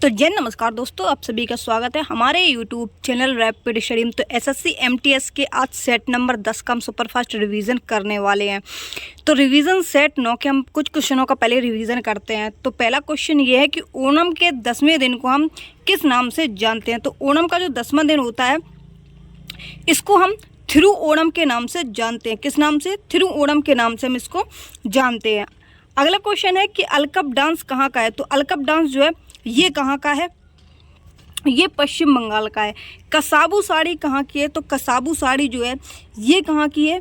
तो जय नमस्कार दोस्तों, आप सभी का स्वागत है हमारे यूट्यूब चैनल रैपिड स्टडी में। तो एसएससी एमटीएस के आज सेट नंबर 10 का हम सुपरफास्ट रिवीजन करने वाले हैं। तो रिवीजन सेट 9 के हम कुछ क्वेश्चनों का पहले रिवीजन करते हैं। तो पहला क्वेश्चन ये है कि ओणम के 10वें दिन को हम किस नाम से जानते हैं। तो ओणम का जो 10वां दिन होता है इसको हम थिरु ओणम के नाम से जानते हैं। किस नाम से? थिरु ओणम के नाम से हम इसको जानते हैं। अगला क्वेश्चन है कि अलकप डांस कहाँ का है। तो अलकप डांस जो है ये कहाँ का है? ये पश्चिम बंगाल का है। कसाबू साड़ी कहाँ की है? तो कसाबू साड़ी जो है ये कहाँ की है?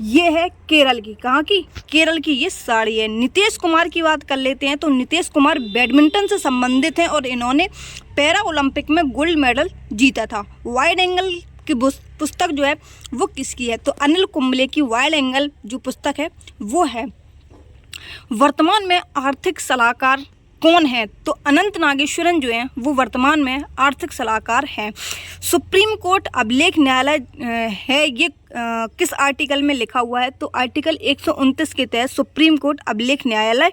ये है केरल की। कहाँ की? केरल की ये साड़ी है। नीतीश कुमार की बात कर लेते हैं। तो नीतीश कुमार बैडमिंटन से संबंधित हैं और इन्होंने पैरा ओलंपिक में गोल्ड मेडल जीता था। वाइड एंगल की पुस्तक जो है वो किसकी है? तो अनिल कुंबले की वाइड एंगल जो पुस्तक है वो है। वर्तमान में आर्थिक सलाहकार कौन है? तो अनंत नागेश्वरन जो है वो वर्तमान में आर्थिक सलाहकार हैं। सुप्रीम कोर्ट अभिलेख न्यायालय है ये किस आर्टिकल में लिखा हुआ है? तो आर्टिकल 129 के तहत सुप्रीम कोर्ट अभिलेख न्यायालय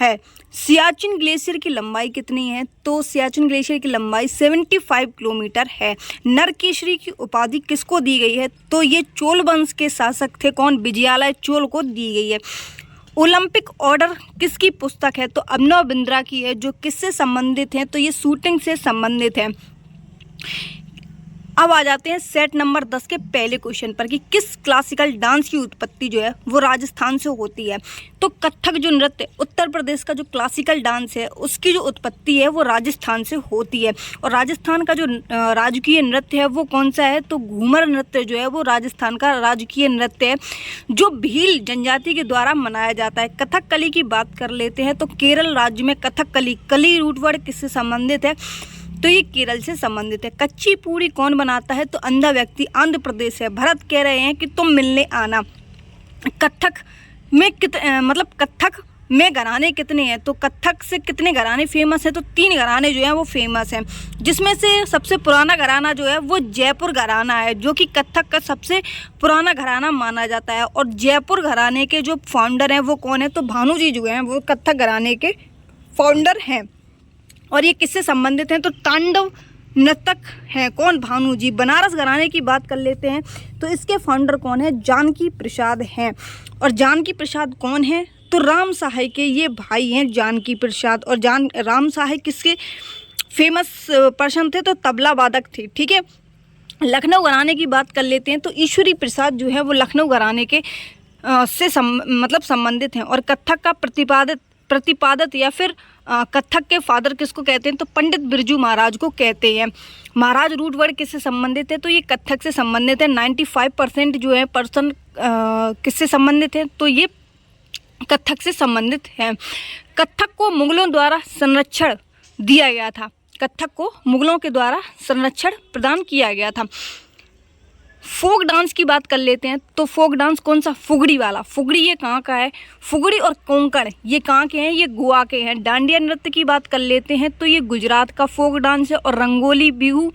है। सियाचिन ग्लेशियर की लंबाई कितनी है? तो सियाचिन ग्लेशियर की लंबाई 75 किलोमीटर है। नरकेसरी की उपाधि किसको दी गई है? तो ये चोल वंश के शासक थे। कौन? विजयालय चोल को दी गई है। ओलंपिक ऑर्डर किसकी पुस्तक है? तो अभिनव बिंद्रा की है। जो किससे संबंधित है? तो ये शूटिंग से संबंधित है। अब आ जाते हैं सेट नंबर 10 के पहले क्वेश्चन पर कि किस क्लासिकल डांस की उत्पत्ति जो है वो राजस्थान से होती है। तो कथक जो नृत्य उत्तर प्रदेश का जो क्लासिकल डांस है उसकी जो उत्पत्ति है वो राजस्थान से होती है। और राजस्थान का जो राजकीय नृत्य है वो कौन सा है? तो घूमर नृत्य जो है वो राजस्थान का राजकीय नृत्य है जो भील जनजाति के द्वारा मनाया जाता है। कथकली की बात कर लेते हैं। तो केरल राज्य में कथकली कली रूट वर्ड किससे संबंधित है? तो ये केरल से संबंधित है। कच्ची पूड़ी कौन बनाता है? तो अंधा व्यक्ति आंध्र प्रदेश है। भरत कह रहे हैं कि तुम मिलने आना। कथक में कथक में घराने कितने हैं? तो कथक से कितने घराने फेमस हैं? तो 3 घराने जो हैं वो फेमस हैं, जिसमें से सबसे पुराना घराना जो है वो जयपुर घराना है, जो कि कथक का सबसे पुराना घराना माना जाता है। और जयपुर घराने के जो फाउंडर हैं वो कौन है? तो भानु जी जो हैं वो कथक घराने के फाउंडर हैं। और ये किससे संबंधित हैं? तो तांडव नर्तक हैं। कौन? भानु जी। बनारस घराने की बात कर लेते हैं। तो इसके फाउंडर कौन है? जानकी प्रसाद हैं। और जानकी प्रसाद कौन है? तो राम सहाय के ये भाई हैं जानकी प्रसाद। और राम सहाय किसके फेमस पर्सन थे? तो तबला वादक थे। ठीक है। लखनऊ घराने की बात कर लेते हैं। तो ईश्वरी प्रसाद जो है वो लखनऊ घराने के से संबंधित हैं। और कथक का प्रतिपादक या फिर कथक के फादर किसको कहते हैं? तो पंडित बिरजू महाराज को कहते हैं। महाराज रूट वर्ड किससे संबंधित है? तो ये कथक से संबंधित है। 95% जो है पर्सन किससे संबंधित है? तो ये कथक से संबंधित है। कथक को मुगलों द्वारा संरक्षण दिया गया था। कथक को मुगलों के द्वारा संरक्षण प्रदान किया गया था। फोक डांस की बात कर लेते हैं। तो फोक डांस कौन सा? फुगड़ी वाला। फुगड़ी ये कहाँ का है? फुगड़ी और कोंकण ये कहाँ के हैं? ये गोवा के हैं। डांडिया नृत्य की बात कर लेते हैं। तो ये गुजरात का फोक डांस है। और रंगोली बिहू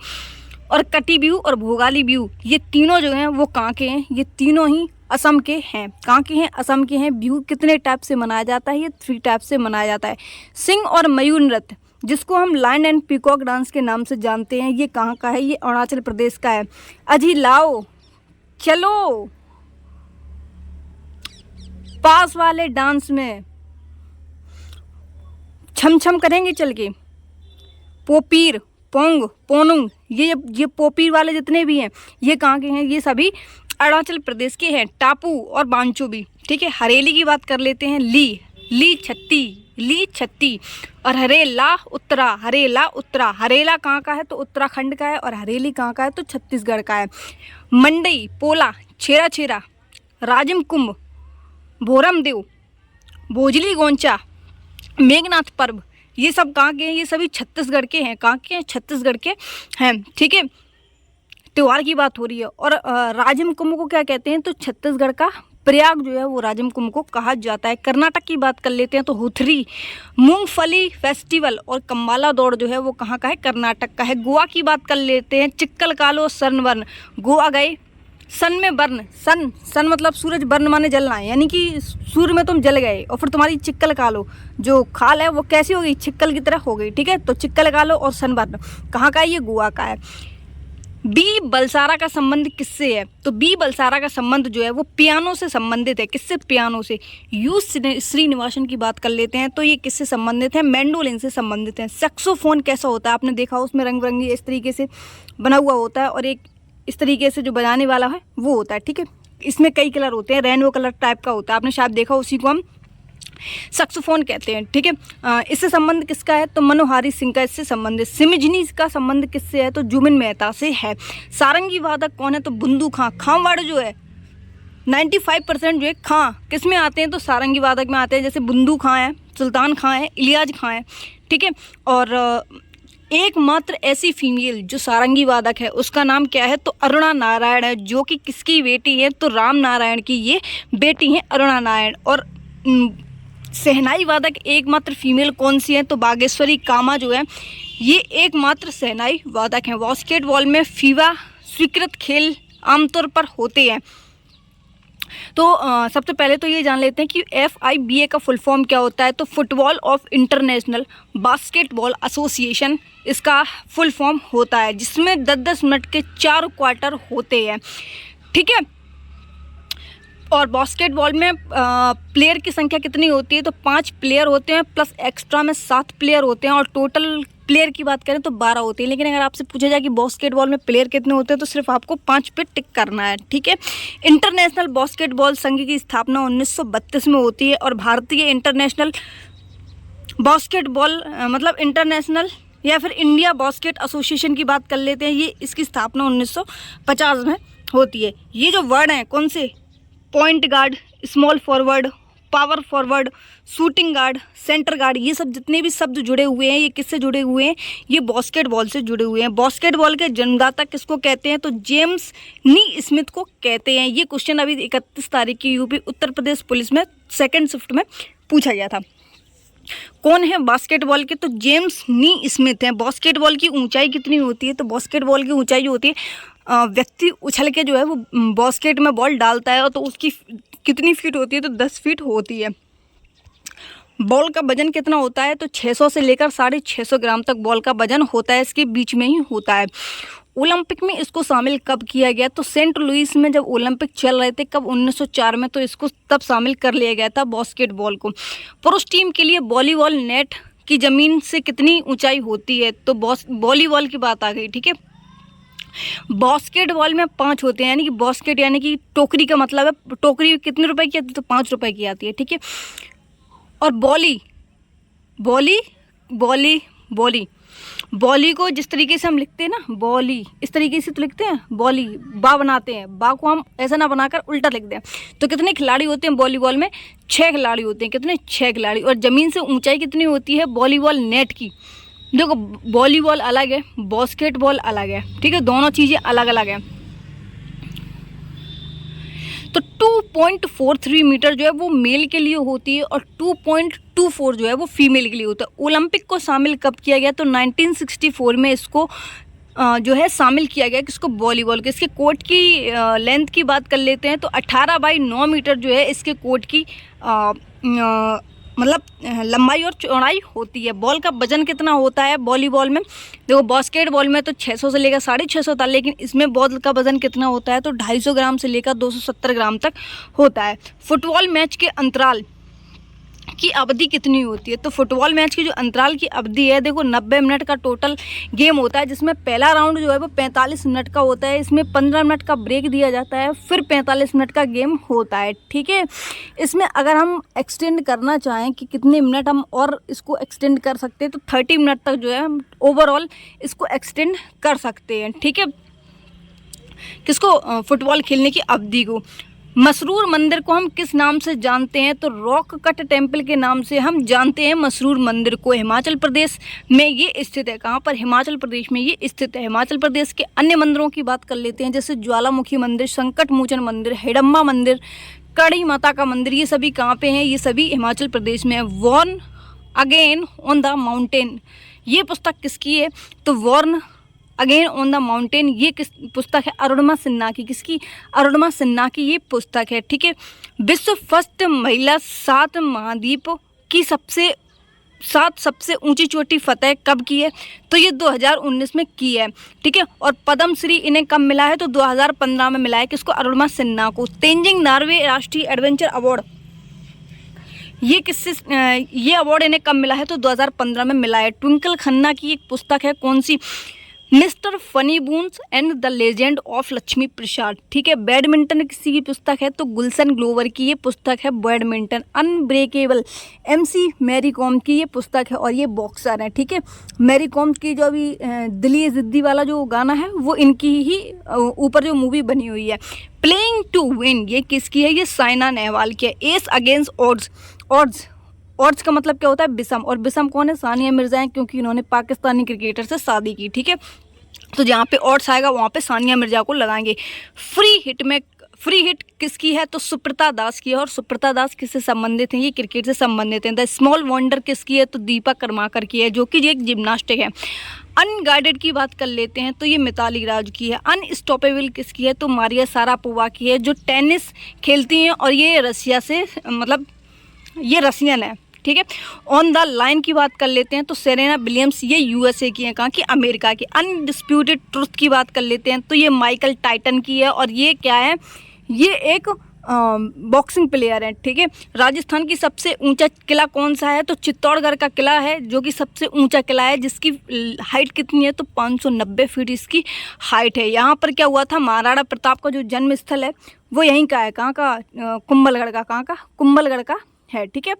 और कटी बिहू और भोगाली बिहू ये तीनों जो हैं वो कहाँ के हैं? ये तीनों ही असम के हैं। कहाँ के हैं? असम के हैं। बिहू कितने टाइप से मनाया जाता है? ये 3 टाइप से मनाया जाता है। सिंह और मयूर नृत्य जिसको हम लायन एंड पीकॉक डांस के नाम से जानते हैं ये कहाँ का है? ये अरुणाचल प्रदेश का है। अजी लाओ चलो पास वाले डांस में छम छम करेंगे चल के। पोपीर पोंग पोनुंग ये पोपीर वाले जितने भी हैं ये कहाँ के हैं? ये सभी अरुणाचल प्रदेश के हैं। टापू और बांचो भी। ठीक है। हरेली की बात कर लेते हैं। ली छत्ती और हरेला उत्तरा। हरेला कहाँ का है? तो उत्तराखंड का है। और हरेली कहाँ का है? तो छत्तीसगढ़ का है। मंडई पोला छेरा राजिम कुंभ भोरम देव भोजली गोंचा मेघनाथ पर्व ये सब कहाँ के हैं? ये सभी छत्तीसगढ़ के हैं। कहाँ के हैं? छत्तीसगढ़ के हैं। ठीक है। त्योहार की बात हो रही है। और राजिम कुंभ को क्या कहते हैं? तो छत्तीसगढ़ का प्रयाग जो है वो राजिम कुंभ को कहा जाता है। कर्नाटक की बात कर लेते हैं। तो हुथरी मूंगफली फेस्टिवल और कम्बाला दौड़ जो है वो कहाँ का है? कर्नाटक का है। गोवा की बात कर लेते हैं। चिक्कल कालो सरनवन गोवा गए सन में बर्न, सन सन मतलब सूरज, बर्न माने जलना है, यानी कि सूर्य में तुम जल गए और फिर तुम्हारी चिक्कल खालो, जो खाल है वो कैसी हो गई, चिक्कल की तरह हो गई। ठीक है, तो चिक्कल खालो और सन बर्न कहाँ का है, ये गोवा का है। बी बलसारा का संबंध किससे है, तो बी बलसारा का संबंध जो है वो पियानो से संबंधित है। किससे, पियानो से। यू श्रीनिवासन की बात कर लेते हैं, तो ये किससे संबंधित है, मैंडोलिन से संबंधित है। सैक्सोफोन कैसा होता है, आपने देखा उसमें रंग बिरंगी इस तरीके से बना हुआ होता है और एक इस तरीके से जो बजाने वाला है वो होता है। ठीक है, इसमें कई कलर होते हैं, रेनबो कलर टाइप का होता है, आपने शायद देखा, उसी को हम सैक्सोफोन कहते हैं। ठीक है, इससे संबंध किसका है, तो मनोहारी सिंह का इससे संबंध। सिमजनी का संबंध किससे है, तो जुबिन मेहता से है। सारंगी वादक कौन है, तो बुंदू खां। खां वाड़ जो है 95% जो है खां किस में आते हैं, तो सारंगी वादक में आते हैं। जैसे बुंदू खां है, सुल्तान खां है, इलियाज खां है। ठीक है, और एकमात्र ऐसी फीमेल जो सारंगी वादक है उसका नाम क्या है, तो अरुणा नारायण है, जो कि किसकी बेटी है, तो राम नारायण की ये बेटी है अरुणा नारायण। और शहनाई वादक एकमात्र फीमेल कौन सी है, तो बागेश्वरी कामा जो है ये एकमात्र शहनाई वादक हैं। बास्केटबॉल में फीवा स्वीकृत खेल आमतौर पर होते हैं। तो सबसे पहले तो ये जान लेते हैं कि FIBA का फुल फॉर्म क्या होता है, तो football of international basketball association इसका फुल फॉर्म होता है, जिसमें 10-10 मिनट के 4 क्वार्टर होते हैं। ठीक है, और बास्केटबॉल में प्लेयर की संख्या कितनी होती है, तो 5 प्लेयर होते हैं, प्लस एक्स्ट्रा में 7 प्लेयर होते हैं, और टोटल प्लेयर की बात करें तो 12 होते हैं। लेकिन अगर आपसे पूछा जाए कि बास्केटबॉल में प्लेयर कितने होते हैं, तो सिर्फ आपको 5 पे टिक करना है। ठीक है, इंटरनेशनल बास्केटबॉल संघ की स्थापना 1932 में होती है, और भारतीय इंटरनेशनल बास्केटबॉल मतलब इंटरनेशनल या फिर इंडिया बास्केट एसोसिएशन की बात कर लेते हैं, ये इसकी स्थापना 1950 में होती है। ये जो वर्ड हैं कौन से, point guard, small forward, power forward, shooting guard, centre guard, ये सब जितने भी शब्द जुड़े हुए हैं ये किससे जुड़े हुए हैं, ये बास्केटबॉल से जुड़े हुए हैं। बास्केटबॉल के जन्मदाता किसको कहते हैं, तो जेम्स नी स्मिथ को कहते हैं। ये क्वेश्चन अभी 31 तारीख की यूपी उत्तर प्रदेश पुलिस में सेकंड शिफ्ट में पूछा गया था। कौन है बास्केटबॉल के, तो जेम्स नी स्मिथ हैं। बास्केटबॉल की ऊंचाई कितनी होती है, तो बास्केटबॉल की ऊंचाई जो होती है, व्यक्ति उछल के जो है वो बास्केट में बॉल डालता है, तो उसकी कितनी फीट होती है, तो 10 फीट होती है। बॉल का वजन कितना होता है, तो 600 से लेकर 650 ग्राम तक बॉल का वजन होता है, इसके बीच में ही होता है। ओलंपिक में इसको शामिल कब किया गया, तो सेंट लुइस में जब ओलंपिक चल रहे थे, कब 1904 में, तो इसको तब शामिल कर लिया गया था बास्केटबॉल को। पुरुष टीम के लिए वॉलीबॉल नेट की ज़मीन से कितनी ऊंचाई होती है, तो वॉलीबॉल की बात आ गई। ठीक है, बास्केटबॉल में 5 होते हैं, यानी कि बास्केट यानी कि टोकरी का मतलब है, टोकरी कितने रुपए की आती है, तो 5 रुपए की आती है। ठीक है, और बॉली को जिस तरीके से हम लिखते हैं ना, बॉली इस तरीके से तो लिखते हैं, बॉली बा बनाते हैं, बा को हम ऐसा ना बनाकर उल्टा लिख दें। तो कितने खिलाड़ी होते हैं वॉलीबॉल में, 6 खिलाड़ी होते हैं। कितने, 6 खिलाड़ी। और ज़मीन से ऊंचाई कितनी होती है वॉलीबॉल नेट की, देखो वॉलीबॉल अलग है, बास्केटबॉल अलग है। ठीक है, दोनों चीज़ें अलग अलग हैं। तो 2.43 मीटर जो है वो मेल के लिए होती है, और 2.24 जो है वो फीमेल के लिए होता है। ओलंपिक को शामिल कब किया गया, तो 1964 में इसको जो है शामिल किया गया, किसको, वॉलीबॉल के। इसके कोर्ट की लेंथ की बात कर लेते हैं, तो 18/9 मीटर जो है इसके कोर्ट की मतलब लंबाई और चौड़ाई होती है। बॉल का वजन कितना होता है वॉलीबॉल में, देखो बास्केटबॉल में तो 600 से लेकर 650 था, लेकिन इसमें बॉल का वजन कितना होता है, तो 250 ग्राम से लेकर 270 ग्राम तक होता है। फुटबॉल मैच के अंतराल की अवधि कितनी होती है, तो फुटबॉल मैच की जो अंतराल की अवधि है, देखो 90 मिनट का टोटल गेम होता है, जिसमें पहला राउंड जो है वो 45 मिनट का होता है, इसमें 15 मिनट का ब्रेक दिया जाता है, फिर 45 मिनट का गेम होता है। ठीक है, इसमें अगर हम एक्सटेंड करना चाहें कि कितने मिनट हम और इसको एक्सटेंड कर सकते हैं, तो 30 मिनट तक जो है हम ओवरऑल इसको एक्सटेंड कर सकते हैं। ठीक है, किसको, फुटबॉल खेलने की अवधि को। मसरूर मंदिर को हम किस नाम से जानते हैं, तो रॉक कट टेम्पल के नाम से हम जानते हैं मसरूर मंदिर को। हिमाचल प्रदेश में ये स्थित है, कहाँ पर, हिमाचल प्रदेश में ये स्थित है। हिमाचल प्रदेश के अन्य मंदिरों की बात कर लेते हैं, जैसे ज्वालामुखी मंदिर, संकट मोचन मंदिर, हिडम्बा मंदिर, कड़ी माता का मंदिर, ये सभी कहाँ पे हैं, ये सभी हिमाचल प्रदेश में है। Born again on the mountain, ये पुस्तक किसकी है, तो born again on the mountain, ये किस पुस्तक है? अरुणिमा सिन्हा की। किसकी? अरुणिमा सिन्हा की ये पुस्तक है, ठीक है। विश्व फर्स्ट महिला 7 महाद्वीप की सात सबसे ऊंची चोटी फतेह कब की है? तो ये 2019 में की है, ठीक है। और पद्म श्री इन्हें कब मिला है? तो 2015 में मिला है। किसको? अरुणिमा सिन्हा को। तेंजिंग नॉर्वे राष्ट्रीय एडवेंचर अवार्ड, ये अवार्ड इन्हें कब मिला है? तो 2015 में मिला है। ट्विंकल खन्ना की एक पुस्तक है, कौन सी? Mister funny boones and the legend of Lakshmi Prasad, ठीक है। बैडमिंटन किसी की पुस्तक है? तो गुलशन ग्लोवर की ये पुस्तक है badminton. Unbreakable MC Mary Kom की ये पुस्तक है और ये बॉक्सर है, ठीक है। मैरी कॉम की जो अभी दिल्ली जिद्दी वाला जो गाना है वो इनकी ही ऊपर जो मूवी बनी हुई है। प्लेइंग टू विन, ये किसकी है? ये साइना नेहवाल की है। एस अगेंस्ट ऑड्स का मतलब क्या होता है? विषम। और विषम कौन है? सानिया मिर्जा है, क्योंकि इन्होंने पाकिस्तानी क्रिकेटर से शादी की, ठीक है। तो जहाँ पे ऑड्स आएगा वहाँ पे सानिया मिर्जा को लगाएंगे। फ्री हिट किसकी है? तो सुप्रीता दास की है। और सुप्रीता दास किससे संबंधित हैं? ये क्रिकेट से संबंधित हैं। द स्मॉल वंडर किसकी है? तो दीपा कर्माकर की है, जो कि एक जिम्नास्टिक है। अनगाइडेड की बात कर लेते हैं तो ये मिताली राज की है। अनस्टॉपेबल किसकी है? तो मारिया शारापोवा की है, जो टेनिस खेलती हैं और ये रसिया से, मतलब ये रसियन है, ठीक है। ऑन द लाइन की बात कर लेते हैं तो सेरेना विलियम्स, ये USA की हैं, कहाँ की? अमेरिका की। अनडिस्प्यूटेड ट्रुथ की बात कर लेते हैं तो ये माइकल टाइटन की है और ये क्या है? ये एक बॉक्सिंग प्लेयर है, ठीक है। राजस्थान की सबसे ऊंचा किला कौन सा है? तो चित्तौड़गढ़ का किला है, जो कि सबसे ऊंचा किला है, जिसकी हाइट कितनी है? तो 590 फीट इसकी हाइट है। यहाँ पर क्या हुआ था? महाराणा प्रताप का जो जन्म स्थल है वो यहीं का है। कहाँ का? कुंभलगढ़ का। कहाँ का? कुंभलगढ़ का है, ठीक है।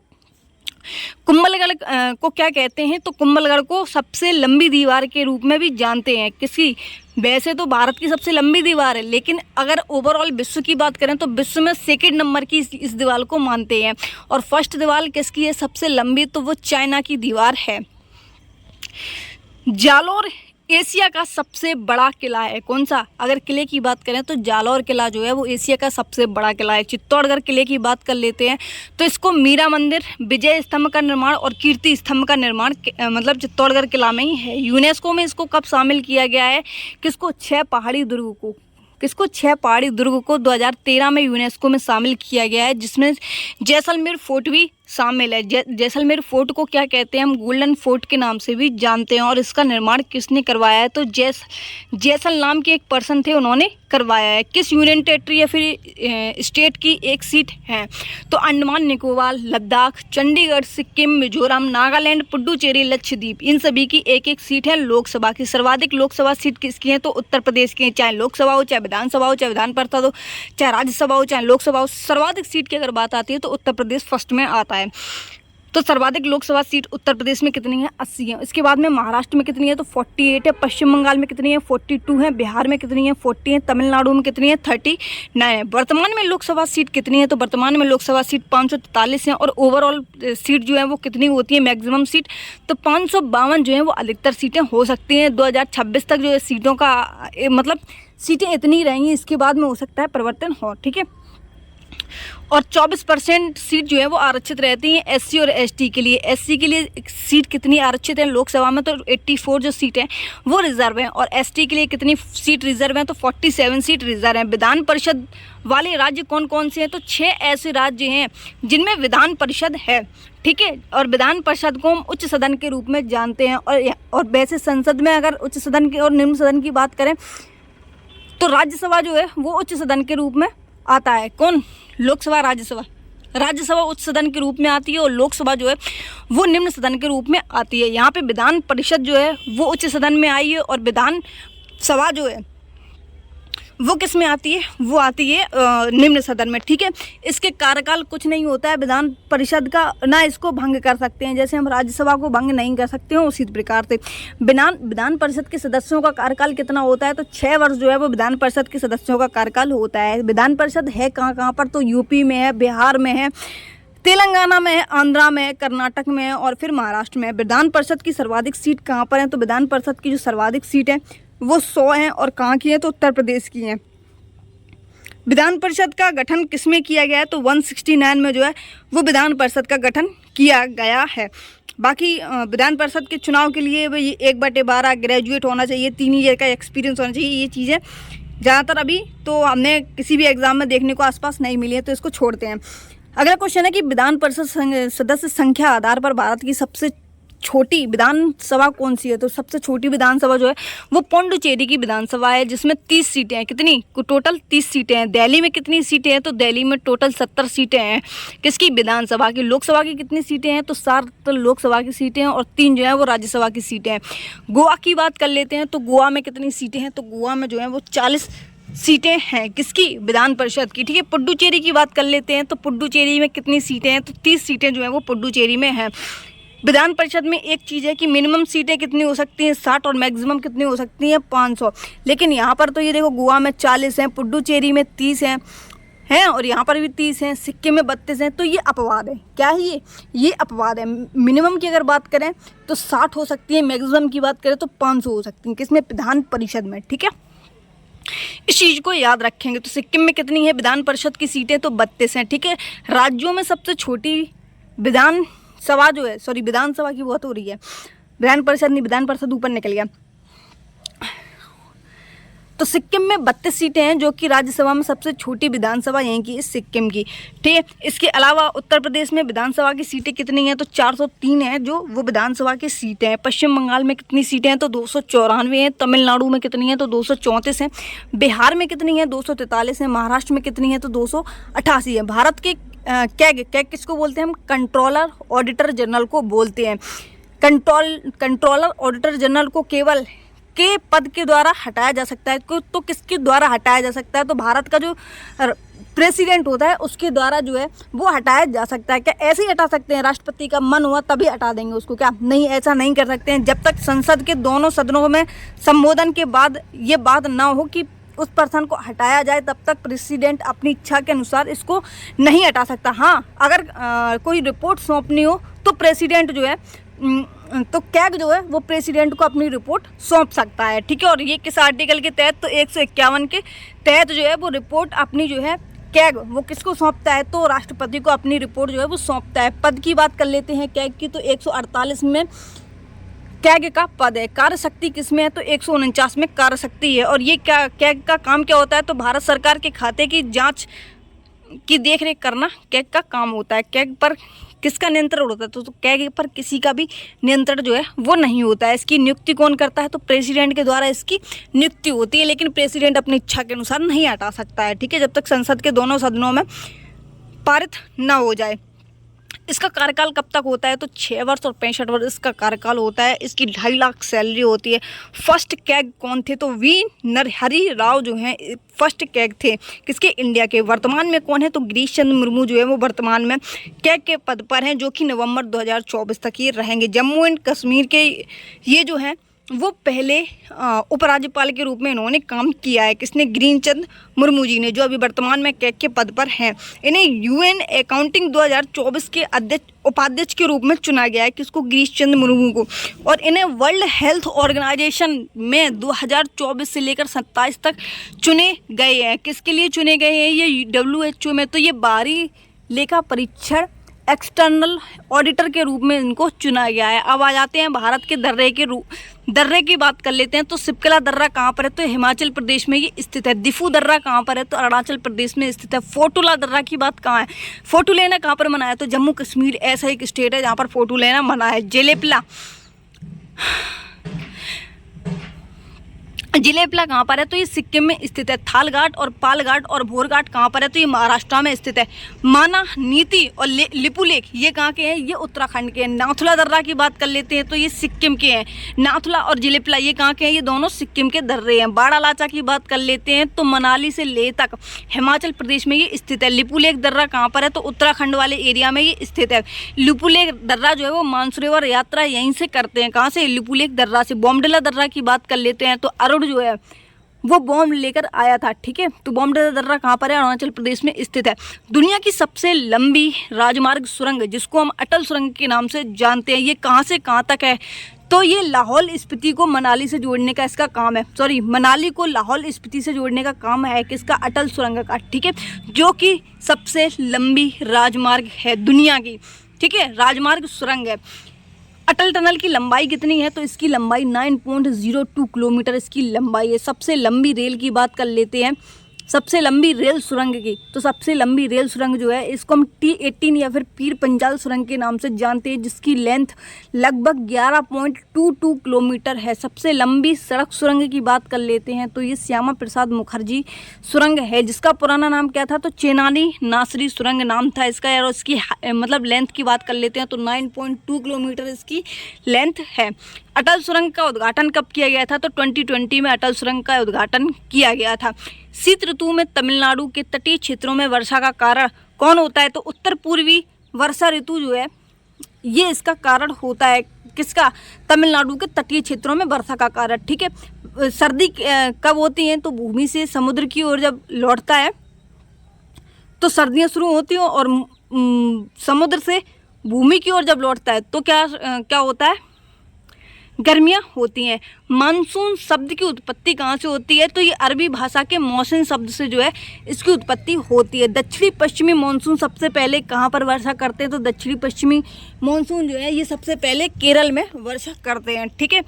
कुंभलगढ़ को क्या कहते हैं? तो कुंभलगढ़ को सबसे लंबी दीवार के रूप में भी जानते हैं। किसकी? वैसे तो भारत की सबसे लंबी दीवार है, लेकिन अगर ओवरऑल विश्व की बात करें तो विश्व में सेकंड नंबर की इस दीवार को मानते हैं। और फर्स्ट दीवार किसकी है सबसे लंबी? तो वो चाइना की दीवार है। जालोर एशिया का सबसे बड़ा किला है, कौन सा? अगर किले की बात करें तो जालौर किला जो है वो एशिया का सबसे बड़ा किला है। चित्तौड़गढ़ किले की बात कर लेते हैं तो इसको मीरा मंदिर, विजय स्तंभ का निर्माण और कीर्ति स्तंभ का निर्माण मतलब चित्तौड़गढ़ किला में ही है। यूनेस्को में इसको कब शामिल किया गया है? किसको? 6 पहाड़ी दुर्ग को। किसको? 6 पहाड़ी दुर्ग को 2013 में यूनेस्को में शामिल किया गया है, जिसमें जैसलमेर फोर्ट भी शामिल है। जैसलमेर फोर्ट को क्या कहते हैं? हम गोल्डन फोर्ट के नाम से भी जानते हैं। और इसका निर्माण किसने करवाया है? तो जैसल नाम के एक पर्सन थे, उन्होंने करवाया है। किस यूनियन टेरिटरी या फिर स्टेट की एक सीट है? तो अंडमान निकोबार, लद्दाख, चंडीगढ़, सिक्किम, मिजोरम, नागालैंड, पुडुचेरी, लक्षद्वीप, इन सभी की एक एक सीट है लोकसभा की। सर्वाधिक लोकसभा सीट किसकी है? तो उत्तर प्रदेश की है। चाहे लोकसभा हो, चाहे विधानसभा हो, चाहे विधान परिषद हो, चाहे राज्यसभा हो, चाहे लोकसभा हो, सर्वाधिक सीट की अगर बात आती है तो उत्तर प्रदेश फर्स्ट में आता है। तो सर्वाधिक लोकसभा सीट उत्तर प्रदेश में कितनी है? 80 है। इसके बाद में महाराष्ट्र में कितनी है? तो 48 है। पश्चिम बंगाल में कितनी है? 42 है। बिहार में कितनी है? 40 है। तमिलनाडु में कितनी है? 39 है। वर्तमान में लोकसभा सीट कितनी है? तो वर्तमान में लोकसभा सीट 543 है। और ओवरऑल सीट जो है वो कितनी होती है? मैक्सिमम सीट तो 552 जो है वो अधिकतर सीटें हो सकती हैं। 2026 तक जो है सीटों का मतलब सीटें इतनी रहेंगी, इसके बाद में हो सकता है परिवर्तन हो, ठीक है। और 24% सीट जो है वो आरक्षित रहती हैं SC और ST के लिए। SC के लिए सीट कितनी आरक्षित है लोकसभा में? तो 84 जो सीट है वो रिजर्व है। और ST के लिए कितनी सीट रिजर्व है? तो 47 सीट रिजर्व है। विधान परिषद वाले राज्य कौन कौन से हैं? तो 6 ऐसे राज्य हैं जिनमें विधान परिषद है, ठीक है। और विधान परिषद को हम उच्च सदन के रूप में जानते हैं। और वैसे संसद में अगर उच्च सदन की और निम्न सदन की बात करें तो राज्यसभा जो है वो उच्च सदन के रूप में आता है। कौन? लोकसभा, राज्यसभा उच्च सदन के रूप में आती है और लोकसभा जो है वो निम्न सदन के रूप में आती है। यहाँ पे विधान परिषद जो है वो उच्च सदन में आई है और विधान सभा जो है वो किस में आती है? वो आती है निम्न सदन में, ठीक है। इसके कार्यकाल कुछ नहीं होता है विधान परिषद का, ना इसको भंग कर सकते हैं। जैसे हम राज्यसभा को भंग नहीं कर सकते हैं, उसी प्रकार से विधान परिषद के सदस्यों का कार्यकाल कितना होता है? तो 6 वर्ष जो है वो विधान परिषद के सदस्यों का कार्यकाल होता है। विधान परिषद है कहाँ पर? तो यूपी में है, बिहार में है, तेलंगाना में है, आंध्रा में है, कर्नाटक में है और फिर महाराष्ट्र में है। विधान परिषद की सर्वाधिक सीट कहाँ पर है? तो विधान परिषद की जो सर्वाधिक सीट है वो 100 हैं। और कहाँ की है? तो उत्तर प्रदेश की हैं। विधान परिषद का गठन किसमें किया गया है? तो 169 में जो है वो विधान परिषद का गठन किया गया है। बाकी विधान परिषद के चुनाव के लिए भाई 1/12 ग्रेजुएट होना चाहिए, 3 ईयर का एक्सपीरियंस होना चाहिए। ये चीज़ें ज़्यादातर अभी तो हमने किसी भी एग्ज़ाम में देखने को आसपास नहीं मिली है, तो इसको छोड़ते हैं। अगला क्वेश्चन है कि विधान परिषद सदस्य संख्या आधार पर भारत की सबसे छोटी विधानसभा कौन सी है? तो सबसे छोटी विधानसभा जो है वो पौंडुचेरी की विधानसभा है, जिसमें 30 सीटें हैं। कितनी? टोटल 30 सीटें हैं। दिल्ली में कितनी सीटें हैं? तो दिल्ली में टोटल 70 सीटें हैं। किसकी? विधानसभा की। लोकसभा की कितनी सीटें हैं? तो 7 लोकसभा की सीटें हैं और 3 जो है वो राज्यसभा की सीटें हैं। गोवा की बात कर लेते हैं, तो गोवा में कितनी सीटें हैं? तो गोवा में जो है वो 40 सीटें हैं। किसकी? विधान परिषद की। ठीक है। पुडुचेरी की बात कर लेते हैं, तो पुडुचेरी में कितनी सीटें हैं? तो 30 सीटें जो है वो पुडुचेरी में हैं। विधान परिषद में एक चीज़ है कि मिनिमम सीटें कितनी हो सकती हैं? 60 और मैक्सिमम कितनी हो सकती हैं? 500। लेकिन यहाँ पर तो ये देखो, गोवा में 40 हैं, पुडुचेरी में 30 हैं और यहाँ पर भी 30 हैं, सिक्किम में 32 हैं। तो ये अपवाद है। क्या है ये अपवाद है। मिनिमम की अगर बात करें तो 60 हो सकती है, मैक्सिमम की बात करें तो 500 हो सकती हैं। किसमें? विधान परिषद में। ठीक है, इस चीज़ को याद रखेंगे। तो सिक्किम में कितनी है विधान परिषद की सीटें? तो 32 हैं। ठीक है। राज्यों में सबसे छोटी विधानसभा जो है, सॉरी विधानसभा की बात हो रही है, विधान परिषद नहीं, विधान परिषद ऊपर निकल गया। तो सिक्किम में 32 सीटें हैं, जो कि राज्यसभा में सबसे छोटी विधानसभा यहीं की, इस सिक्किम की। ठीक है। इसके अलावा उत्तर प्रदेश में विधानसभा की सीटें कितनी हैं? तो 403 हैं, जो वो विधानसभा की सीटें हैं। पश्चिम बंगाल में कितनी सीटें हैं? तो 294 हैं। तमिलनाडु में कितनी हैं? तो 234 हैं। बिहार में कितनी हैं? 243 हैं। महाराष्ट्र में कितनी हैं? तो 288 है। भारत के कैग किसको बोलते हैं हम? कंट्रोलर ऑडिटर जनरल को बोलते हैं। कंट्रोलर ऑडिटर जनरल को केवल के पद के द्वारा हटाया जा सकता है। तो किसके द्वारा हटाया जा सकता है? तो भारत का जो प्रेसिडेंट होता है उसके द्वारा जो है वो हटाया जा सकता है। क्या ऐसे ही हटा सकते हैं? राष्ट्रपति का मन हुआ तभी हटा देंगे उसको? क्या नहीं, ऐसा नहीं कर सकते हैं। जब तक संसद के दोनों सदनों में संबोधन के बाद ये बात ना हो कि उस पर्सन को हटाया जाए, तब तक प्रेसिडेंट अपनी इच्छा के अनुसार इसको नहीं हटा सकता। हाँ, अगर कोई रिपोर्ट सौंपनी हो तो प्रेसिडेंट जो है तो कैग जो है वो प्रेसिडेंट को अपनी रिपोर्ट सौंप सकता है। ठीक है। और ये किस आर्टिकल के तहत? तो 151 के तहत जो है वो रिपोर्ट अपनी जो है कैग वो किसको सौंपता है? तो राष्ट्रपति को अपनी रिपोर्ट जो है वो सौंपता है। पद की बात कर लेते हैं कैग की, तो 148 में कैग का पद है। कार्य शक्ति किसमें है? तो 149 में कार्य शक्ति है। और ये क्या कैग का काम क्या होता है? तो भारत सरकार के खाते की जांच की देखरेख करना कैग का काम होता है। कैग पर किसका नियंत्रण होता है? तो कैग पर किसी का भी नियंत्रण जो है वो नहीं होता है। इसकी नियुक्ति कौन करता है? तो प्रेसिडेंट के द्वारा इसकी नियुक्ति होती है, लेकिन प्रेसिडेंट अपनी इच्छा के अनुसार नहीं हटा सकता है। ठीक है, जब तक संसद के दोनों सदनों में पारित न हो जाए। इसका कार्यकाल कब तक होता है? तो 6 वर्ष और 65 वर्ष इसका कार्यकाल होता है। इसकी 2.5 लाख सैलरी होती है। फर्स्ट कैग कौन थे? तो वी नरहरि राव जो हैं फर्स्ट कैग थे। किसके? इंडिया के। वर्तमान में कौन है? तो गिरीश चंद्र मुर्मू जो है वो वर्तमान में कैग के पद पर हैं, जो कि नवंबर 2024 तक ये रहेंगे। जम्मू एंड कश्मीर के ये जो हैं वो पहले उपराज्यपाल के रूप में इन्होंने काम किया है। किसने? गिरीश चंद्र मुर्मू जी ने, जो अभी वर्तमान में कैग के पद पर हैं। इन्हें यूएन अकाउंटिंग 2024 के उपाध्यक्ष के रूप में चुना गया है। किसको? गिरीश चंद्र मुर्मू को। और इन्हें वर्ल्ड हेल्थ ऑर्गेनाइजेशन में 2024 से लेकर 27 तक चुने गए हैं। किसके लिए चुने गए हैं? ये WHO में। तो ये बाहरी लेखा परीक्षण एक्सटर्नल ऑडिटर के रूप में इनको चुना गया है। अब आ जाते हैं भारत के दर्रे की बात कर लेते हैं। तो सिपकला दर्रा कहाँ पर है? तो हिमाचल प्रदेश में ये स्थित है। दिफू दर्रा कहाँ पर है? तो अरुणाचल प्रदेश में स्थित है। फोटुला दर्रा की बात कहाँ है? फोटो लेना कहाँ पर मना है? तो जम्मू कश्मीर ऐसा एक स्टेट है जहाँ पर फोटो लेना मना है। जिलेपला कहाँ पर है? तो ये सिक्किम में स्थित है। थालघाट और पालघाट और भोरघाट कहाँ पर है? तो ये महाराष्ट्र में स्थित है। माना, नीति और लिपुलेख ये कहाँ के हैं? ये उत्तराखंड के हैं। नाथुला दर्रा की बात कर लेते हैं, तो ये सिक्किम के हैं। नाथुला और जिलेपला ये कहाँ के हैं? ये दोनों सिक्किम के दर्रे हैं। बाड़ा लाचा की बात कर लेते हैं, तो मनाली से लेह तक हिमाचल प्रदेश में ये स्थित है। लिपुलेख दर्रा कहाँ पर है? तो उत्तराखंड वाले एरिया में ये स्थित है। लिपुलेख दर्रा जो है वो मानसरोवर यात्रा यहीं से करते हैं। कहाँ से? लिपुलेख दर्रा से। बॉमडिला दर्रा की बात कर लेते हैं, तो अरुण जो है वो बॉम्ब लेकर आया था। ठीक है, तो बॉमडिला दर्रा कहाँ पर है? अरुणाचल प्रदेश में स्थित है। दुनिया की सबसे लंबी राजमार्ग सुरंग, जिसको हम अटल सुरंग के नाम से जानते हैं, ये कहाँ से कहाँ तक है? तो ये लाहौल स्पीति को मनाली से जोड़ने का इसका काम है। सॉरी, मनाली को लाहौल स्पीति से जोड़ने का काम है किसका? अटल सुरंग का। ठीक है, जो कि सबसे लंबी राजमार्ग है दुनिया की। ठीक है, राजमार्ग सुरंग है। अटल टनल की लंबाई कितनी है? तो इसकी लंबाई 9.02 किलोमीटर इसकी लंबाई है। सबसे लंबी रेल की बात कर लेते हैं, सबसे लंबी रेल सुरंग की। तो सबसे लंबी रेल सुरंग जो है इसको हम T18 या फिर पीर पंजाल सुरंग के नाम से जानते हैं, जिसकी लेंथ लगभग 11.22 किलोमीटर है। सबसे लंबी सड़क सुरंग की बात कर लेते हैं तो ये श्यामा प्रसाद मुखर्जी सुरंग है, जिसका पुराना नाम क्या था? तो चेनानी नासरी सुरंग नाम था इसका। और इसकी मतलब लेंथ की बात कर लेते हैं तो 9.2 किलोमीटर इसकी लेंथ है। अटल सुरंग का उद्घाटन कब किया गया था? तो 2020 में अटल सुरंग का उद्घाटन किया गया था। शीत ऋतु में तमिलनाडु के तटीय क्षेत्रों में वर्षा का कारण कौन होता है? तो उत्तर पूर्वी वर्षा ऋतु जो है ये इसका कारण होता है। किसका? तमिलनाडु के तटीय क्षेत्रों में वर्षा का कारण। ठीक है। सर्दी कब होती है? तो भूमि से समुद्र की ओर जब लौटता है तो सर्दियाँ शुरू होती हैं, और समुद्र से भूमि की ओर जब लौटता है तो क्या होता है? गर्मियाँ होती हैं। मानसून शब्द की उत्पत्ति कहाँ से होती है? तो ये अरबी भाषा के मौसम शब्द से जो है इसकी उत्पत्ति होती है। दक्षिणी पश्चिमी मानसून सबसे पहले कहाँ पर वर्षा करते हैं? तो दक्षिणी पश्चिमी मानसून जो है ये सबसे पहले केरल में वर्षा करते हैं। ठीक है,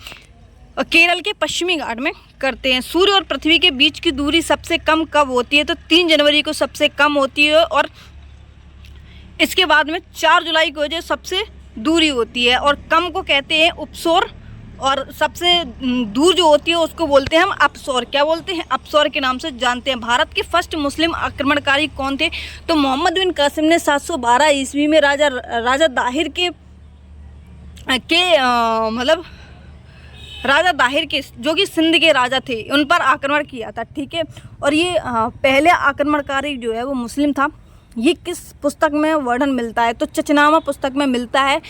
और केरल के पश्चिमी घाट में करते हैं। सूर्य और पृथ्वी के बीच की दूरी सबसे कम कब होती है? तो 3 जनवरी को सबसे कम होती है, और इसके बाद में 4 जुलाई को जो सबसे दूरी होती है। और कम को कहते हैं उपसौर, और सबसे दूर जो होती है उसको बोलते हैं हम अपसौर। क्या बोलते हैं? अपसौर के नाम से जानते हैं। भारत के फर्स्ट मुस्लिम आक्रमणकारी कौन थे? तो मोहम्मद बिन कासिम ने 712 ईस्वी में राजा दाहिर के मतलब राजा दाहिर के, जो कि सिंध के राजा थे, उन पर आक्रमण किया था। ठीक है, और ये पहले आक्रमणकारी जो है वो मुस्लिम था। ये किस पुस्तक में वर्णन मिलता है? तो चचनामा पुस्तक में मिलता है,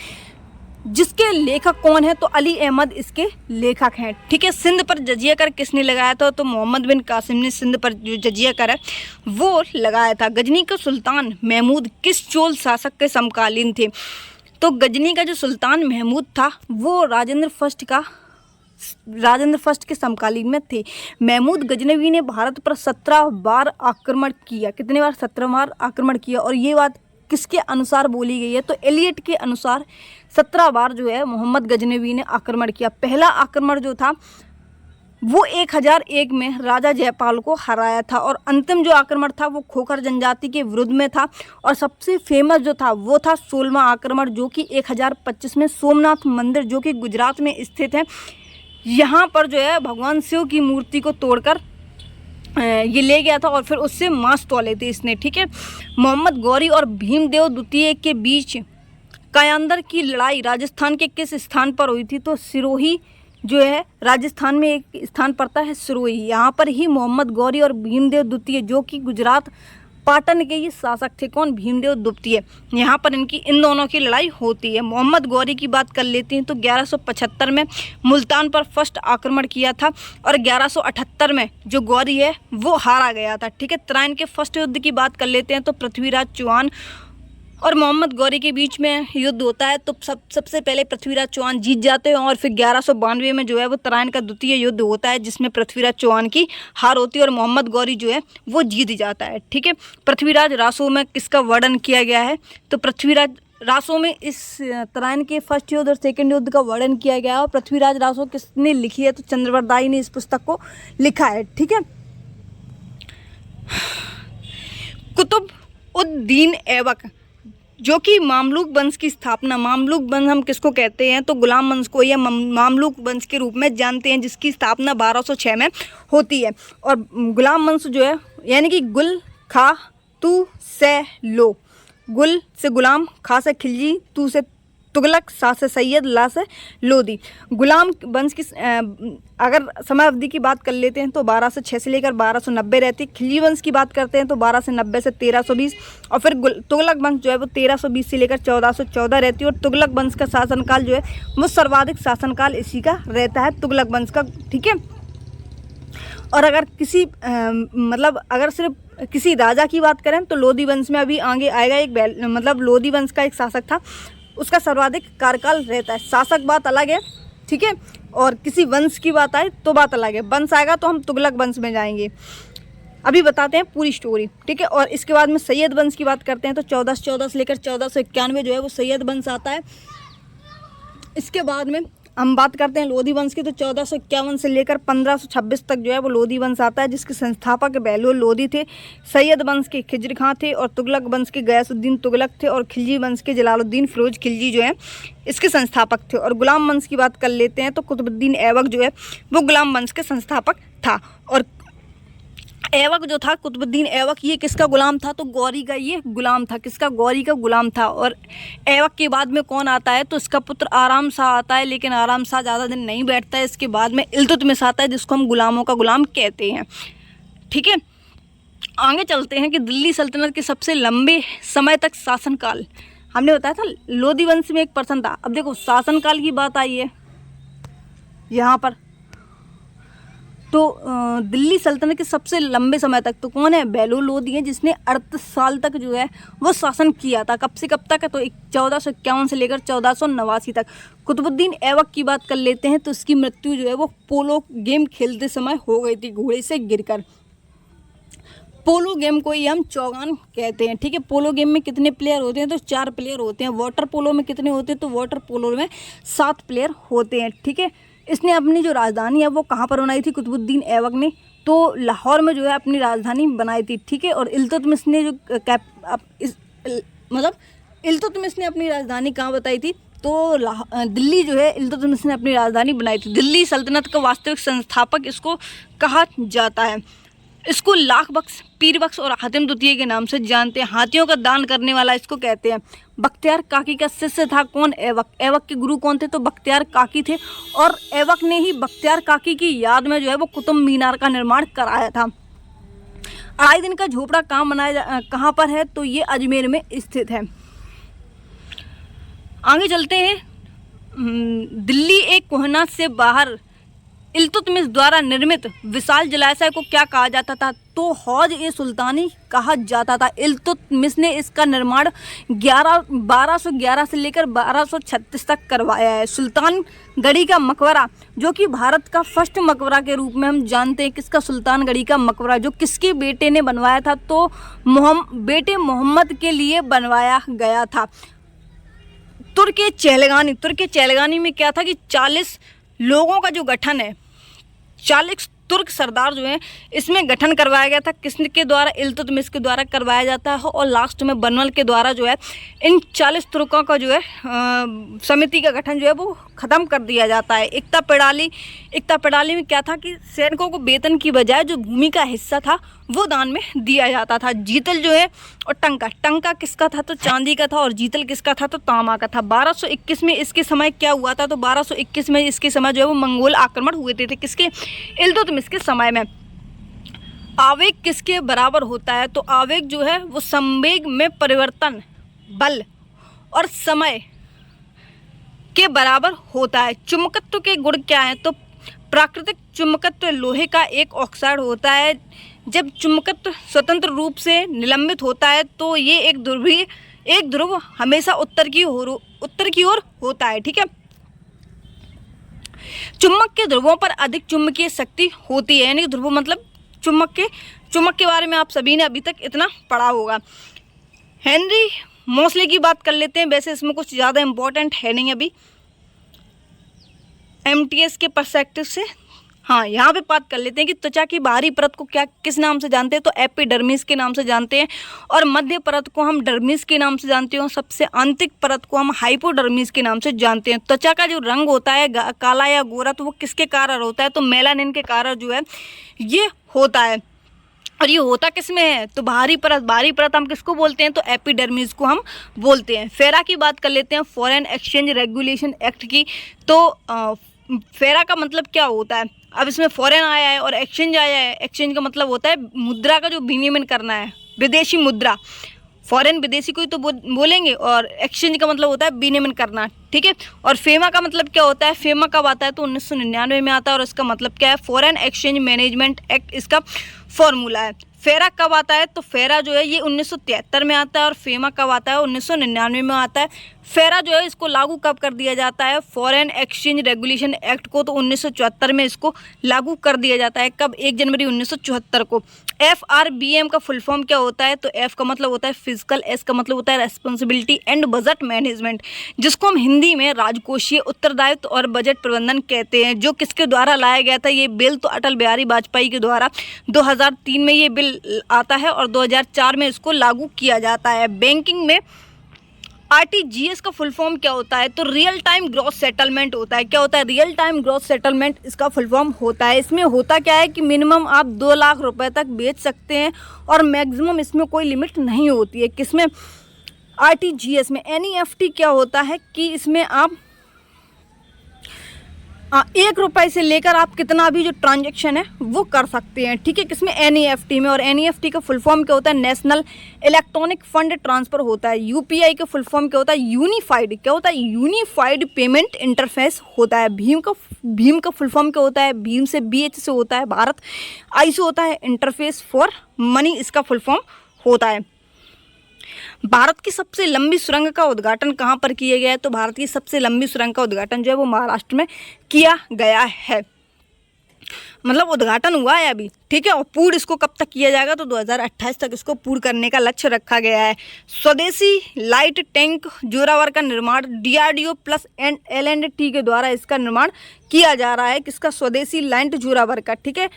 जिसके लेखक कौन है? तो अली अहमद इसके लेखक हैं। ठीक है, सिंध पर जजिया कर किसने लगाया था? तो मोहम्मद बिन कासिम ने सिंध पर जो जजिया कर है वो लगाया था। गजनी का सुल्तान महमूद किस चोल शासक के समकालीन थे? तो गजनी का जो सुल्तान महमूद था वो राजेंद्र फर्स्ट के समकालीन में थे। महमूद गजनवी ने भारत पर 17 बार आक्रमण किया। कितने बार? 17 बार आक्रमण किया। और ये बात किसके अनुसार बोली गई है? तो एलियट के अनुसार 17 बार जो है मोहम्मद गजनवी ने आक्रमण किया। पहला आक्रमण जो था वो 1001 में राजा जयपाल को हराया था, और अंतिम जो आक्रमण था वो खोखर जनजाति के विरुद्ध में था। और सबसे फेमस जो था वो था 16वां आक्रमण, जो कि 1025 में सोमनाथ मंदिर, जो कि गुजरात में स्थित है, यहाँ पर जो है भगवान शिव की मूर्ति को तोड़कर ये ले गया था, और फिर उससे मांस तोले थे इसने। ठीक है, मोहम्मद गौरी और भीमदेव द्वितीय के बीच कायंदर की लड़ाई राजस्थान के किस स्थान पर हुई थी? तो सिरोही जो है राजस्थान में एक स्थान पड़ता है सिरोही, यहाँ पर ही मोहम्मद गौरी और भीमदेव द्वितीय, जो कि गुजरात पाटन के ये शासक थे। कौन? भीमदेव द्वितीय। यहाँ पर इन दोनों की लड़ाई होती है। मोहम्मद गौरी की बात कर लेते हैं तो 1175 में मुल्तान पर फर्स्ट आक्रमण किया था, और 1178 में जो गौरी है वो हारा गया था। ठीक है, तराइन के फर्स्ट युद्ध की बात कर लेते हैं तो पृथ्वीराज चौहान और मोहम्मद गौरी के बीच में युद्ध होता है, तो सबसे पहले पृथ्वीराज चौहान जीत जाते हैं, और फिर 1192 में जो है वो तराइन का द्वितीय युद्ध होता है, जिसमें पृथ्वीराज चौहान की हार होती है और मोहम्मद गौरी जो है वो जीत जाता है। ठीक है, पृथ्वीराज रासो में किसका वर्णन किया गया है? तो पृथ्वीराज रासो में इस तराइन के फर्स्ट युद्ध और सेकेंड युद्ध का वर्णन किया गया है। और पृथ्वीराज रासो किसने लिखी है? तो चंद्रवरदाई ने इस पुस्तक को लिखा है। ठीक है, कुतुब उद दीन ऐबक, जो कि मामलुक वंश की स्थापना, मामलुक वंश हम किसको कहते हैं? तो गुलाम वंश को, या मामलुक वंश के रूप में जानते हैं, जिसकी स्थापना 1206 में होती है। और गुलाम वंश जो है यानी कि गुल खा तू से लो, गुल से गुलाम, खा से खिलजी, तू से तुगलक, सा से सैयद, ला से लोदी। गुलाम वंश की अगर समय अवधि की बात कर लेते हैं तो 1206 से लेकर 1290 रहती। खिलजी वंश की बात करते हैं तो 1290 से 1320, और फिर तुगलक वंश जो है वो 1320 से लेकर 1414 रहती है। और तुगलक वंश का शासनकाल जो है वो सर्वाधिक शासनकाल इसी का रहता है, तुगलक वंश का। ठीक है, और अगर किसी अगर सिर्फ किसी राजा की बात करें तो लोधी वंश में अभी आगे आएगा एक लोधी वंश का एक शासक था, उसका सर्वाधिक कार्यकाल रहता है। शासक बात अलग है, ठीक है, और किसी वंश की बात आए तो बात अलग है। वंश आएगा तो हम तुगलक वंश में जाएंगे। अभी बताते हैं पूरी स्टोरी, ठीक है। और इसके बाद में सैयद वंश की बात करते हैं तो 1414 से लेकर 1491 जो है वो सैयद वंश आता है। इसके बाद में हम बात करते हैं लोधी वंश की। तो 1451 से लेकर 1526 तक जो है वो लोधी वंश आता है, जिसके संस्थापक बहलोल लोधी थे। सैयद वंश के खिज्र खां थे और तुगलक वंश के गयासुद्दीन तुगलक थे और खिलजी वंश के जलालुद्दीन फिरोज खिलजी जो है इसके संस्थापक थे। और गुलाम वंश की बात कर लेते हैं तो कुतुबुद्दीन ऐबक जो है वो गुलाम वंश के संस्थापक था। और ऐबक जो था, कुतुबुद्दीन ऐबक, ये किसका गुलाम था? तो गौरी का ये गुलाम था। किसका? गौरी का गुलाम था। और ऐबक के बाद में कौन आता है? तो इसका पुत्र आराम शाह आता है, लेकिन आराम शाह ज़्यादा दिन नहीं बैठता है। इसके बाद में इल्तुतमिश आता है, जिसको हम गुलामों का गुलाम कहते हैं। ठीक है, आगे चलते हैं कि दिल्ली सल्तनत के सबसे लंबे समय तक शासनकाल, हमने बताया था लोधी वंश में एक पर्सन था। अब देखो शासनकाल की बात आई है यहाँ पर, तो दिल्ली सल्तनत के सबसे लंबे समय तक तो कौन है? बहलोल लोधी है, जिसने 38 साल तक जो है वो शासन किया था। कब से कब तक है? तो 1451 से लेकर 1489 तक। कुतुबुद्दीन ऐबक की बात कर लेते हैं तो इसकी मृत्यु जो है वो पोलो गेम खेलते समय हो गई थी, घोड़े से गिरकर। पोलो गेम को ही हम चौगान कहते हैं। ठीक है, पोलो गेम में कितने प्लेयर होते हैं? तो 4 प्लेयर होते हैं। वाटर पोलो में कितने होते हैं? तो वाटर पोलो में 7 प्लेयर होते हैं। ठीक है, इसने अपनी जो राजधानी है वो कहाँ पर बनाई थी? कुतुबुद्दीन ऐबक ने तो लाहौर में जो है अपनी राजधानी बनाई थी। ठीक है, और इल्तुतमिश ने जो इल्तुतमिश ने अपनी राजधानी कहाँ बताई थी? तो दिल्ली जो है इल्तुतमिश ने अपनी राजधानी बनाई थी। दिल्ली सल्तनत का वास्तविक संस्थापक इसको कहा जाता है। इसको लाख बख्श, पीर बख्श और हातिम द्वितीय के नाम से जानते हैं। हाथियों का दान करने वाला इसको कहते हैं। बख्तियार काकी का शिष्य था कौन? ऐबक। ऐबक के गुरु कौन थे? तो बख्तियार काकी थे। और ऐबक ने ही बख्तियार काकी की याद में जो है वो कुतुब मीनार का निर्माण कराया था। आए दिन का झोपड़ा कहाँ पर है? तो ये अजमेर में स्थित है। आगे चलते हैं। दिल्ली एक कोहना से बाहर इल्तुतमिश द्वारा निर्मित विशाल जलाशय को क्या कहा जाता था? तो हौज-ए-सुल्तानी कहा जाता था। इल्तुतमिश ने इसका निर्माण 1211 से लेकर 1236 तक करवाया है। सुल्तानगढ़ी का मकबरा, जो कि भारत का फर्स्ट मकबरा के रूप में हम जानते हैं। किसका? सुल्तानगढ़ी का मकबरा, जो किसके बेटे ने बनवाया था? तो बेटे मोहम्मद के लिए बनवाया गया था। तुर्क-ए-चहलगानी में क्या था कि 40 लोगों का जो गठन है, 40 तुर्क सरदार जो हैं इसमें गठन करवाया गया था। किसके द्वारा? इल्तुतमिश के द्वारा करवाया जाता है। और लास्ट में बनवल के द्वारा जो है इन 40 तुर्कों का जो है समिति का गठन जो है वो ख़त्म कर दिया जाता है। एकता प्रणाली में क्या था कि सैनिकों को वेतन की बजाय जो भूमि का हिस्सा था वो दान में दिया जाता था। जीतल जो है और टंका किसका था? तो चांदी का था। और जीतल किसका था? तो तांबा का था। 1221 में इसके समय क्या हुआ था? तो 1221 में इसके समय जो है वो मंगोल आक्रमण हुए थे। किसके? इल्तुतमिश के समय में। आवेग किसके बराबर होता है? तो आवेग जो है वो संवेग में परिवर्तन, बल और समय के बराबर होता है। चुंबकत्व के गुण क्या हैं? तो प्राकृतिक चुंबकत्व लोहे का एक ऑक्साइड होता है। जब चुंबकत्व स्वतंत्र रूप से निलंबित होता है तो ये एक ध्रुव हमेशा उत्तर की ओर होता है। ठीक है, चुंबक के ध्रुवों पर अधिक चुंबकीय शक्ति होती है। यानी ध्रुव मतलब चुंबक के बारे में आप सभी ने अभी तक इतना पढ़ा होगा। हेनरी मोसले की बात कर लेते हैं। वैसे इसमें कुछ ज़्यादा इम्पोर्टेंट है नहीं अभी एमटीएस के पर्सपेक्टिव से। हाँ, यहाँ पे बात कर लेते हैं कि त्वचा की बाहरी परत को किस नाम से जानते हैं? तो एपिडर्मिस के नाम से जानते हैं। और मध्य परत को हम डर्मिस के नाम से जानते हैं। और सबसे आंतरिक परत को हम हाइपोडर्मिस के नाम से जानते हैं। त्वचा का जो रंग होता है काला या गोरा, तो वो किसके कारण होता है? तो मेलानिन के कारण जो है ये होता है। और ये होता किस में है? तो बाहरी परत हम किसको बोलते हैं? तो एपिडर्मिस को हम बोलते हैं। फेरा की बात कर लेते हैं, फॉरेन एक्सचेंज रेगुलेशन एक्ट की। तो फेरा का मतलब क्या होता है? अब इसमें फॉरेन आया है और एक्सचेंज आया है। एक्सचेंज का मतलब होता है मुद्रा का जो विनिमय करना है, विदेशी मुद्रा। फॉरेन विदेशी को ही तो बोलेंगे, और एक्सचेंज का मतलब होता है विनिमय करना। ठीक है, और फेमा का मतलब क्या होता है? फेमा कब आता है? तो 1999 में आता है। और इसका मतलब क्या है? फॉरेन एक्सचेंज मैनेजमेंट एक्ट इसका फॉर्मूला है। फेरा कब आता है? तो फेरा जो है ये 1973 में आता है और फेमा कब आता है? 1999 में आता है। फेरा जो है इसको लागू कब कर दिया जाता है? फॉरेन एक्सचेंज रेगुलेशन एक्ट को तो 1974 में इसको लागू कर दिया जाता है। कब? 1 जनवरी 1974 को। FRBM का फुल फॉर्म क्या होता है? तो F का मतलब होता है फिजिकल, S का मतलब होता है रेस्पॉन्सिबिलिटी एंड बजट मैनेजमेंट, जिसको हम हिंदी में राजकोषीय उत्तरदायित्व और बजट प्रबंधन कहते हैं। जो किसके द्वारा लाया गया था ये बिल? तो अटल बिहारी वाजपेयी के द्वारा 2003 में ये बिल आता है और 2004 में इसको लागू किया जाता है। बैंकिंग में RTGS का फुल फॉर्म क्या होता है? तो रियल टाइम ग्रॉस सेटलमेंट होता है। क्या होता है? रियल टाइम ग्रॉस सेटलमेंट इसका फुल फॉर्म होता है। इसमें होता क्या है कि मिनिमम आप 2 लाख रुपए तक बेच सकते हैं और मैक्सिमम इसमें कोई लिमिट नहीं होती है। किसमें? RTGS में। NEFT क्या होता है कि इसमें आप 1 रुपये से लेकर आप कितना भी जो ट्रांजैक्शन है वो कर सकते हैं, ठीक है। किसमें? NEFT में। और NEFT का फुल फॉर्म क्या होता है? नेशनल इलेक्ट्रॉनिक फंड ट्रांसफ़र होता है। UPI का फुल फॉर्म क्या होता है? यूनिफाइड। क्या होता है? यूनिफाइड पेमेंट इंटरफेस होता है। भीम का फुल फॉर्म क्या होता है? भीम से BH से होता है भारत, I से होता है इंटरफेस फॉर मनी, इसका फुल फॉर्म होता है। भारत की सबसे लंबी सुरंग का उद्घाटन कहाँ पर किया गया है? तो भारत की सबसे लंबी सुरंग का उद्घाटन जो है वो महाराष्ट्र में किया गया है। मतलब उद्घाटन हुआ है अभी, ठीक है। और पूर्ण इसको कब तक किया जाएगा? तो 2028 तक इसको पूर्ण करने का लक्ष्य रखा गया है। स्वदेशी लाइट टैंक जोरावर का निर्माण DRDO प्लस L&T के द्वारा इसका निर्माण किया जा रहा है। किसका? स्वदेशी लाइट जोरावर का, ठीक है।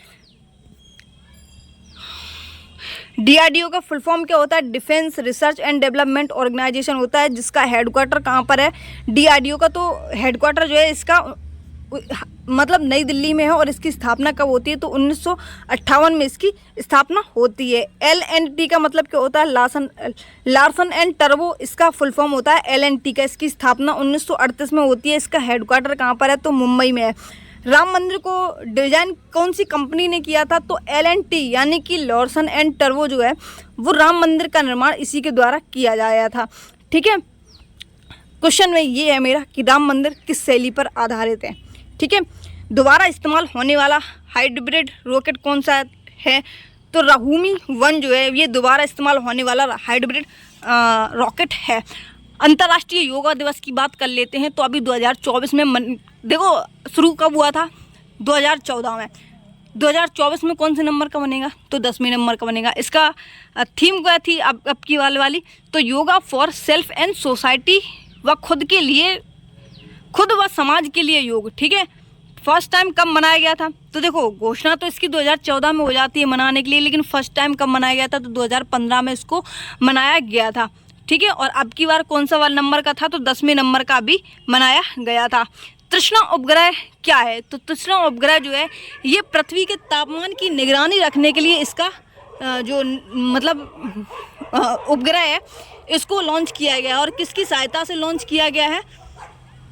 DRDO का फुल फॉर्म क्या होता है? Defence research and development organisation होता है, जिसका हेडक्वार्टर कहाँ पर है? DRDO का तो हेडक्वार्टर जो है इसका मतलब नई दिल्ली में है। और इसकी स्थापना कब होती है? तो 1958 में इसकी स्थापना होती है। L&T का मतलब क्या होता है? लार्सन एंड टर्बो, इसका फुल फॉर्म होता है L&T का। इसकी स्थापना 1938 में होती है। इसका हेडक्वार्टर कहाँ पर है? तो मुंबई में है। राम मंदिर को डिजाइन कौन सी कंपनी ने किया था? तो L&T यानी कि लार्सन एंड टर्बो जो है वो राम मंदिर का निर्माण इसी के द्वारा किया गया था, ठीक है। क्वेश्चन में ये है मेरा कि राम मंदिर किस शैली पर आधारित है, ठीक है। दोबारा इस्तेमाल होने वाला हाइब्रिड रॉकेट कौन सा है? तो राहुमी 1 जो है ये दोबारा इस्तेमाल होने वाला हाइब्रिड रॉकेट है। अंतर्राष्ट्रीय योगा दिवस की बात कर लेते हैं। तो अभी 2024 में देखो शुरू कब हुआ था? 2014 में। 2024 में कौन से नंबर का बनेगा? तो 10वें नंबर का बनेगा। इसका थीम क्या थी अब की वाली? तो yoga for self and society, व खुद के लिए, खुद व समाज के लिए योग, ठीक है। फर्स्ट टाइम कब मनाया गया था? तो देखो घोषणा तो इसकी 2014 में हो जाती है मनाने के लिए, लेकिन फर्स्ट टाइम कब मनाया गया था? तो 2015 में इसको मनाया गया था, ठीक है। और अब की बार कौन सा वाला नंबर का था? तो 10वें नंबर का भी मनाया गया था। तृष्णा उपग्रह क्या है? तो तृष्णा उपग्रह जो है ये पृथ्वी के तापमान की निगरानी रखने के लिए इसका जो मतलब उपग्रह है इसको लॉन्च किया गया है। और किसकी सहायता से लॉन्च किया गया है?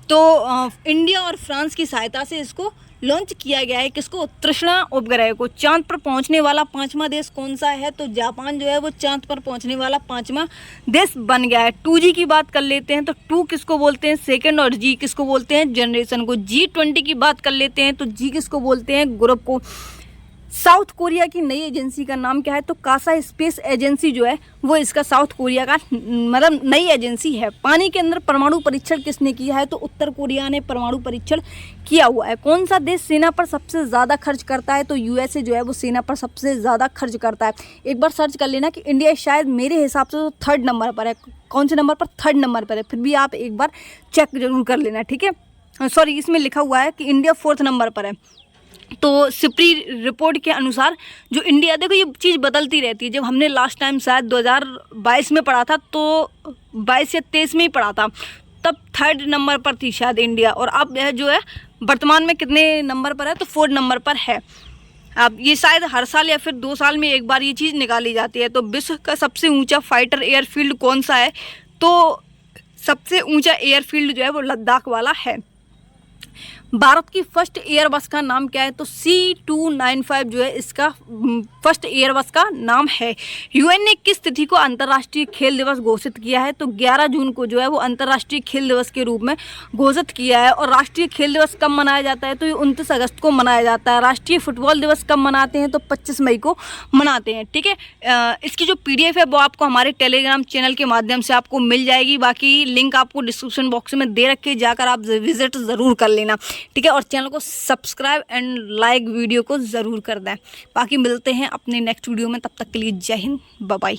तो इंडिया और फ्रांस की सहायता से इसको लॉन्च किया गया है। किसको? तृष्णा उपग्रह को। चांद पर पहुंचने वाला 5वां देश कौन सा है? तो जापान जो है वो चांद पर पहुंचने वाला 5वां देश बन गया है। 2G की बात कर लेते हैं। तो 2 किसको बोलते हैं? सेकंड। और G किसको बोलते हैं? जनरेशन को। G20 की बात कर लेते हैं। तो G किसको बोलते हैं? ग्रुप को। साउथ कोरिया की नई एजेंसी का नाम क्या है? तो कासा स्पेस एजेंसी जो है वो इसका साउथ कोरिया का मतलब नई एजेंसी है। पानी के अंदर परमाणु परीक्षण किसने किया है? तो उत्तर कोरिया ने परमाणु परीक्षण किया हुआ है। कौन सा देश सेना पर सबसे ज़्यादा खर्च करता है? तो USA जो है वो सेना पर सबसे ज़्यादा खर्च करता है। एक बार सर्च कर लेना कि इंडिया शायद मेरे हिसाब से तो 3rd नंबर पर है। कौन से नंबर पर? 3rd नंबर पर है। फिर भी आप एक बार चेक जरूर कर लेना, ठीक है। सॉरी, इसमें लिखा हुआ है कि इंडिया 4th नंबर पर है। तो सिप्री रिपोर्ट के अनुसार जो इंडिया, देखो ये चीज़ बदलती रहती है। जब हमने लास्ट टाइम शायद 2022 में पढ़ा था तो 22 या 23 में ही पढ़ा था, तब 3rd नंबर पर थी शायद इंडिया। और अब जो है वर्तमान में कितने नंबर पर है? तो 4th नंबर पर है। अब ये शायद हर साल या फिर 2 साल में एक बार ये चीज़ निकाली जाती है। तो विश्व का सबसे ऊँचा फाइटर एयरफील्ड कौन सा है? तो सबसे ऊँचा एयरफील्ड जो है वो लद्दाख वाला है। भारत की फर्स्ट एयरबस का नाम क्या है? तो C295 जो है इसका फर्स्ट एयरबस का नाम है। यूएन ने किस तिथि को अंतर्राष्ट्रीय खेल दिवस घोषित किया है? तो 11 जून को जो है वो अंतर्राष्ट्रीय खेल दिवस के रूप में घोषित किया है। और राष्ट्रीय खेल दिवस कब मनाया जाता है? तो ये 29 अगस्त को मनाया जाता है। राष्ट्रीय फुटबॉल दिवस कब मनाते हैं? तो 25 मई को मनाते हैं। ठीक है, इसकी जो PDF है वो आपको हमारे टेलीग्राम चैनल के माध्यम से आपको मिल जाएगी। बाकी लिंक आपको डिस्क्रिप्शन बॉक्स में दे रखे, जाकर आप विजिट ज़रूर कर लेना। ठीक है, और चैनल को सब्सक्राइब एंड लाइक वीडियो को ज़रूर कर दें। बाकी मिलते हैं अपने नेक्स्ट वीडियो में, तब तक के लिए जय हिंद, बाय बाय।